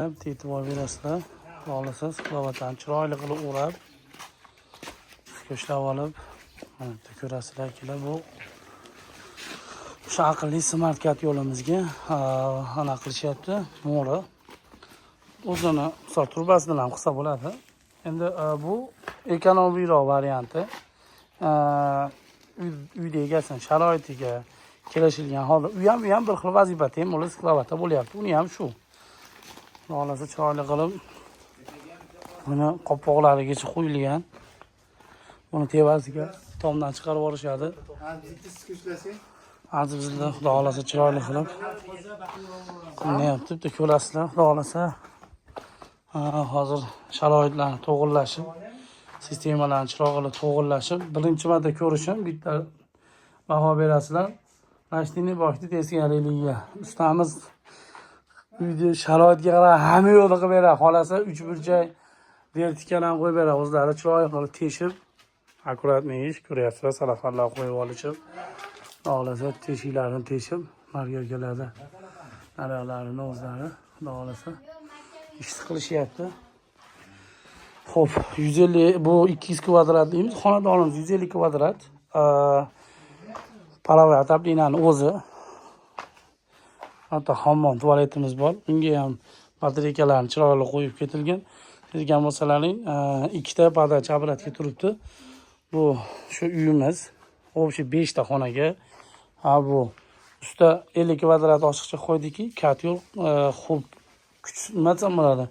E'tibor berasizlar. Xohlasiz klavatani chiroyli qilib o'rab, ko'shlab olib, mana ko'rasizlar, bu o'sha aqlli smart kat yo'limizga ana qilishyapti, mo'ri. O'zini misol turbasidan ham qilsa bo'ladi. Endi bu ekonomiyroq varianti. Uyda egasini sharoitiga kelishilgan holda u ham bir xil vazifa teng bo'lib klavatda bo'lyapti. Uni ham shu. Xohlasa chiroyli qilib buni qopqoqlarigacha qo'yilgan. Buni tevaziga tomdan chiqarib olishadi. Azizlar, xudo xolasa chiroyli qilib qilyapti. Bitta ko'rasizlar, xudo xolasa hozir sharoitlarni to'g'irlashib, sistemalarni chiroyli to'g'irlashib, birinchi marta ko'rishim, bitta baho berasizlar. Mashinani boshida teskariligiga ustamiz uyda sharoitga qarab hamma yo'lni qilib beradi. Xolasa 3 burchak vertikal ham qo'yib beradi. O'zlari chiroyli qilib teshib, akkuratniy ish ko'ryapsizlar, salafanlar qo'yib olishib, xolasa teshiklarini teshib, margalarda naralarini o'zlari xolasa ish qilishyapti. Xo'p, 150 bu 200 kvadratligimiz, xonadonimiz 150 kvadrat. Palava tablinaning o'zi. Hatto hammom, tualetimiz bor. Unga ham batareykalarni chiroyli qo'yib ketilgan. Sizgan bo'lsalaring, ikkita podachi apparatga turibdi. Bu shu uyimiz. O'sha 5 ta xonaga. Bu usta 50 kvadrat oshiqcha qo'ydiki, katyor xo'p nima desam bo'ladi?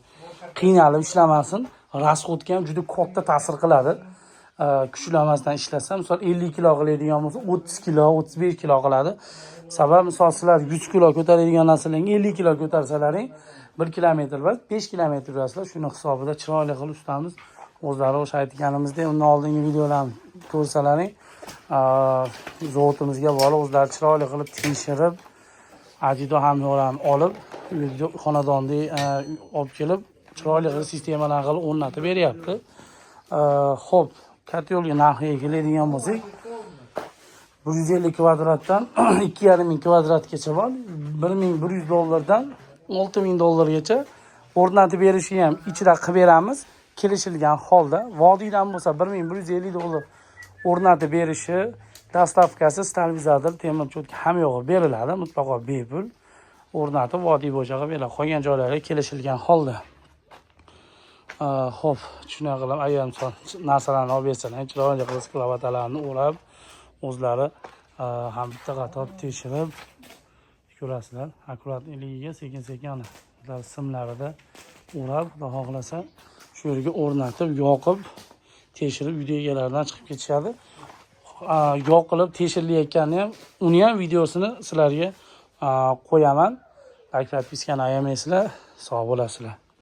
Qiynalib ishlamasin. Rasxodga ham juda katta ta'sir qiladi. Kuchlamasdan ishlatsa, misol 50 kilo qiladigan bo'lsa, 30 kilo, 35 kilo qiladi. Sabab misol sizlar 100 kilo ko'taradigan narsalarni 50 kilo ko'tarsalaring, 1 kilometr va 5 kilometr yurasizlar. Shuni hisobida chiroyli qilib ustamiz o'zlari o'sha aytganimizdek, undan oldingi videolarni ko'rsalaring, zotimizga borib o'zlari chiroyli qilib tekshirib, ajido hamyo'rani olib, xonadonda olib kelib, chiroyli qilib sistemalarni qilib o'rnatib beryapti. Xo'p, katyolga narxiga keladigan bo'lsak, 150 kvadratdan 2,5 kvadratgacha bor. $1100 $6000 o'rnatib berishi ham ichida qilib beramiz. Kelishilgan holda vodiydan bo'lsa $1150 o'rnatib berishi, dastavkasi, stabilizator, temir cho'tka hamma yo'g'i beriladi, mutlaqo bepul. O'rnatib vodiy bo'yicha qilib beradi. Qolgan joylariga kelishilgan holda. Xo'p, shuna qilib ayam narsalarni olib bersalar, chiroyli qilib klavatalarni o'rab, o'zlari ham bitta qator tekshirib ko'rasizlar. Akkuratligiga sekin-sekin ular simlarida o'rab, xudo xohlasa shu yerga o'rnatib, yoqib, tekshirib uyda egalaridan chiqib ketishadi. Yoqilib tekshirilayotgani ham, uni ham videosini sizlarga qo'yaman. Like, podpiskani ayamaysizlar. Sog' bo'lasizlar.